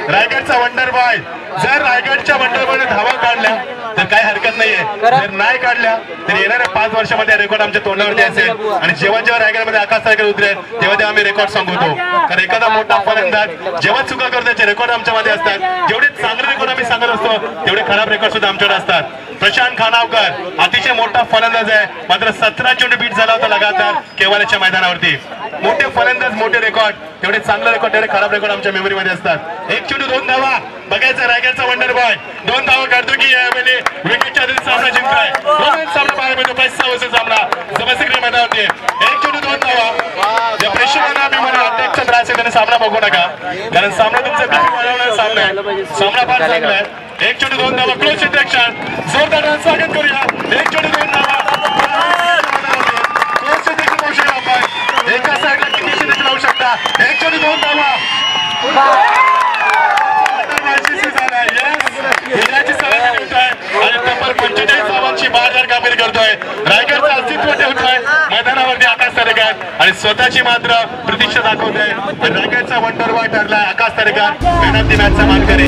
रायगडचा wonder boy. जर रायगडच्या wonder बॉयने धावा काढल्या तर काही हरकत नाहीये, जर नाही काढल्या तर येणाऱ्या 5 वर्षामध्ये रेकॉर्ड आमच्या तोंडावरती असेल आणि जेव्हा जेव्हा रायगडमध्ये आकाश तारेकर उतरेल तेव्हा तेव्हा आम्ही रेकॉर्ड सांगतो। कारण एखादा मोठा फलंदाज जेव्हा चुका करतो त्याचे रेकॉर्ड आमच्यामध्ये असतात। जेवढे चांगले रेकॉर्ड आम्ही सांगत असतो तेवढे खराब रेकॉर्ड सुद्धा आमच्याकडे असतात। प्रशांत खानावकर अतिशय मोठा फलंदाज आहे, मात्र 17 चेंडू बीट झाला होता लगातार केवाल्याच्या मैदानावरती। मोठे फलंदाज मोठे रेकॉर्ड, तेवढे चांगले रेकॉर्ड तेवढे खराब रेकॉर्ड आमच्या मेमरीमध्ये असतात। 1 चेंडू 2 धावा बघायचा रायगडचा वंडर बॉय 2 धावा काढतो की यावेळी विकेटच्या आधी सामना जिंकताय। रोमन सामना पाहायला मिळतो, पैसा वसूल सामना जबरदस्ती मैदानावरती 1 चेंडू 2 धावा। ज्या प्रेक्षकांना आम्ही म्हणा अटॅकचा त्रास आहे त्यांनी सामना बघू नका, कारण सामना तुमचा बीपी वाढवणारा सामना आहे। सामना फार चांगला आहे। 1 चेंडू 2 धावा क्लोज क्षेत्ररक्षण जोरदार स्वागत करूया। 1 चेंडू 2 धावा क्लोज क्षेत्ररक्षण होऊ शकतो आपण एका साईडला किती क्षेत्ररक्षण होऊ शकता। 1 चेंडू 2 धावा विजयाची सवय ठेवतोय आणि तब्बल 45 धावांची बारदार कामगिरी करतोय। रायगडचं अस्तित्व ठेवतोय मैदानावरती आकाश तारेकर आणि स्वतःची मात्र प्रतीक्षा दाखवतोय। रायगडचा वंडर बॉय ठरलाय Akash Tarekar man of the मॅचचा मानकरी।